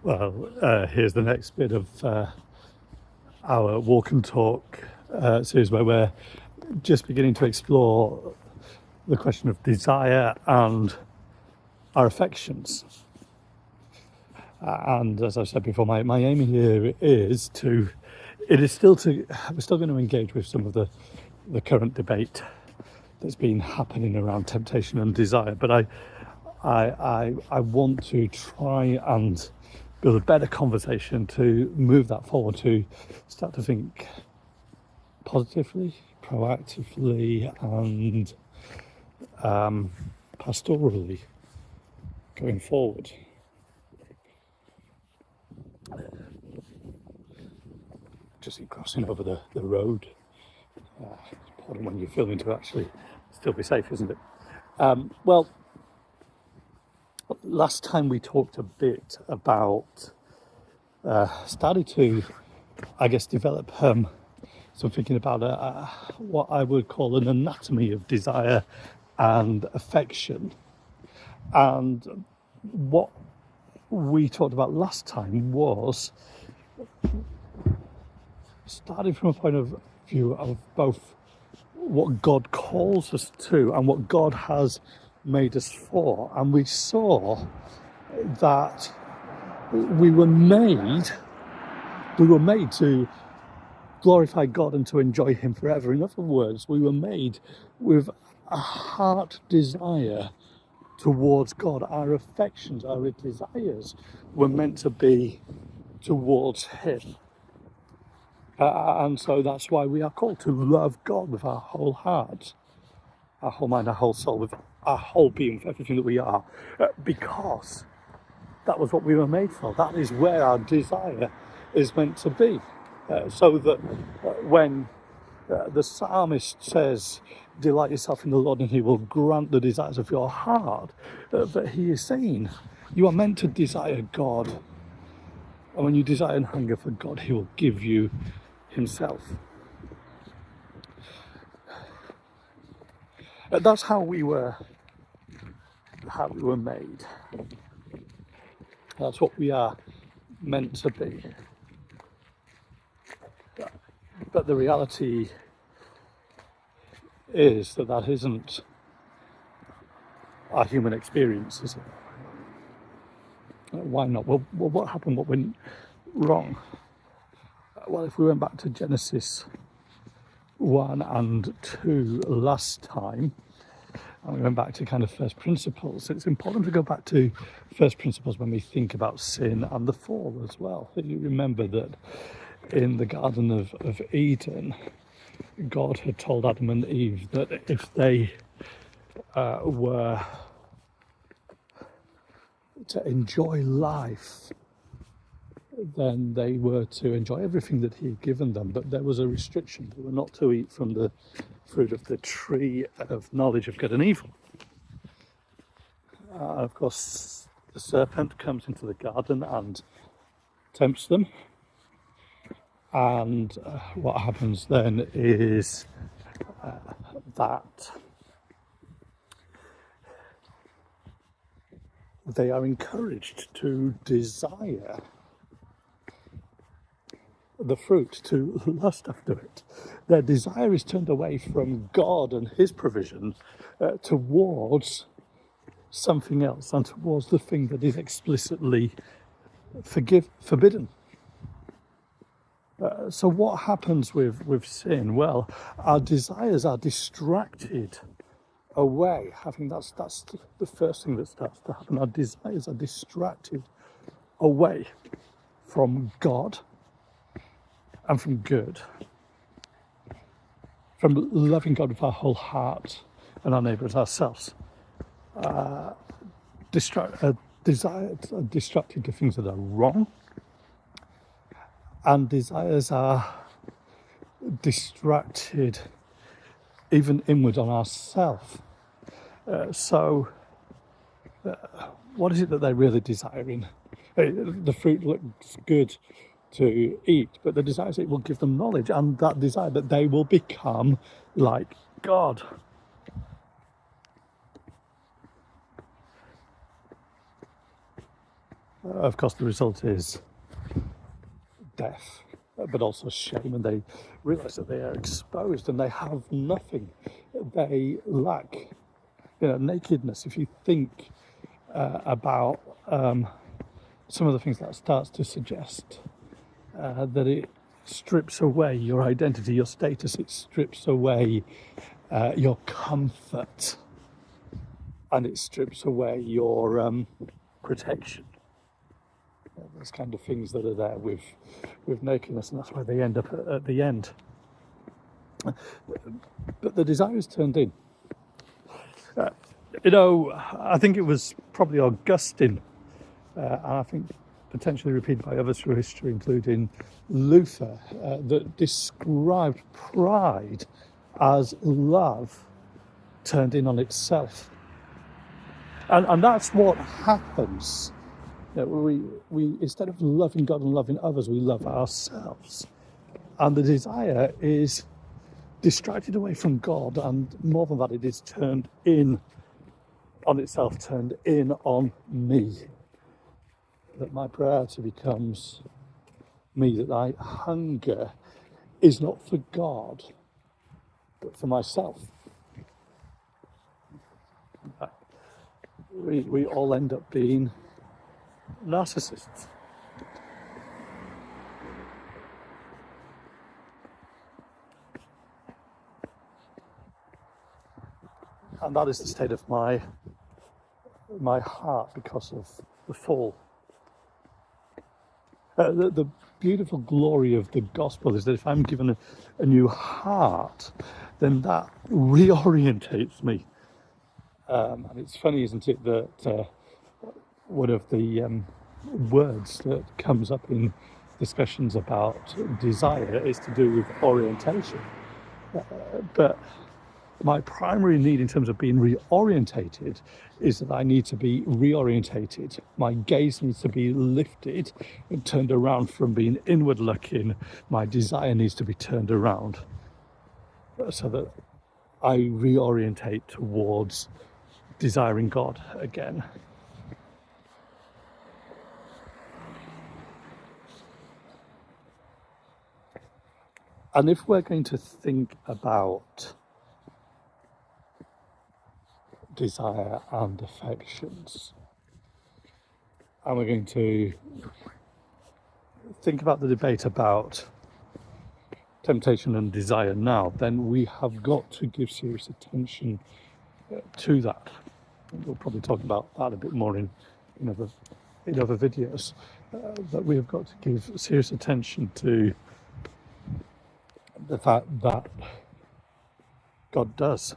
Well, here's the next bit of our walk and talk series where we're just beginning to explore the question of desire and our affections. And as I've said before, my aim here is we're still going to engage with some of the current debate that's been happening around temptation and desire, but I want to try and build a better conversation to move that forward, to start to think positively, proactively, and pastorally going forward. Just in crossing over the road, it's important when you're filming to actually still be safe, isn't it? Well, last time we talked a bit about started to, I guess, develop some thinking about what I would call an anatomy of desire and affection. And what we talked about last time was starting from a point of view of both what God calls us to and what God has made us for. And we saw that we were made to glorify God and to enjoy Him forever. In other words, we were made with a heart desire towards God. Our affections, our desires were meant to be towards Him. And so that's why we are called to love God with our whole heart, our whole mind, our whole soul, with our whole being, with everything that we are, because that was what we were made for. That is where our desire is meant to be. So that when the psalmist says, delight yourself in the Lord and He will grant the desires of your heart, that he is saying, you are meant to desire God. And when you desire and hunger for God, He will give you Himself. That's how we were made. That's what we are meant to be. But the reality is that isn't our human experience, is it? Why not? Well, what happened? What went wrong? Well, if we went back to Genesis 1 and 2 last time, and we went back to kind of first principles, it's important to go back to first principles when we think about sin and the fall as well. You remember that in the Garden of Eden, God had told Adam and Eve that if they were to enjoy life, then they were to enjoy everything that He had given them, but there was a restriction. They were not to eat from the fruit of the tree of knowledge of good and evil. Of course, the serpent comes into the garden and tempts them, and what happens then is that they are encouraged to desire the fruit, to lust after it. Their desire is turned away from God and His provision towards something else and towards the thing that is explicitly forbidden. So what happens with sin? Well, our desires are distracted away. I think that's the first thing that starts to happen. Our desires are distracted away from God and from good, from loving God with our whole heart and our neighbour as ourselves. Desires are distracted to things that are wrong, and desires are distracted even inward on ourselves. So what is it that they're really desiring? The fruit looks good to eat, but the desire is it will give them knowledge, and that desire that they will become like God. Of course, the result is death, but also shame, and they realise that they are exposed and they have nothing. They lack, nakedness. If you think about some of the things that starts to suggest that it strips away your identity, your status, it strips away your comfort, and it strips away your protection. Those kind of things that are there with nakedness, and that's why they end up at the end. But the desire is turned in. I think it was probably Augustine, and I think potentially repeated by others through history, including Luther, that described pride as love turned in on itself. And that's what happens. We instead of loving God and loving others, we love ourselves. And the desire is distracted away from God, and more than that, it is turned in on itself, turned in on me. That my priority becomes me, that my hunger is not for God, but for myself. We all end up being narcissists. And that is the state of my heart because of the fall. The beautiful glory of the gospel is that if I'm given a new heart, then that reorientates me. And it's funny, isn't it, that one of the words that comes up in discussions about desire is to do with orientation. But my primary need in terms of being reorientated is that I need to be reorientated. My gaze needs to be lifted and turned around from being inward looking. My desire needs to be turned around so that I reorientate towards desiring God again. And if we're going to think about desire and affections, and we're going to think about the debate about temptation and desire now, then we have got to give serious attention to that. And we'll probably talk about that a bit more in other videos. That we have got to give serious attention to the fact that God does.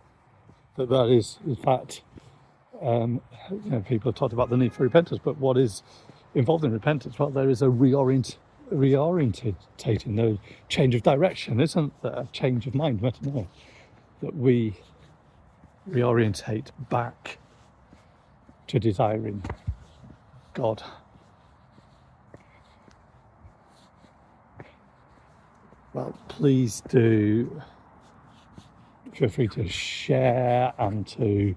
That is, in fact, people have talked about the need for repentance, but what is involved in repentance? Well, there is a reorientating, a change of direction, isn't there? A change of mind, metanoia, that we reorientate back to desiring God. Well, please do feel free to share and to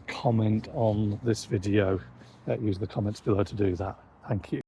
comment on this video. Use the comments below to do that. Thank you.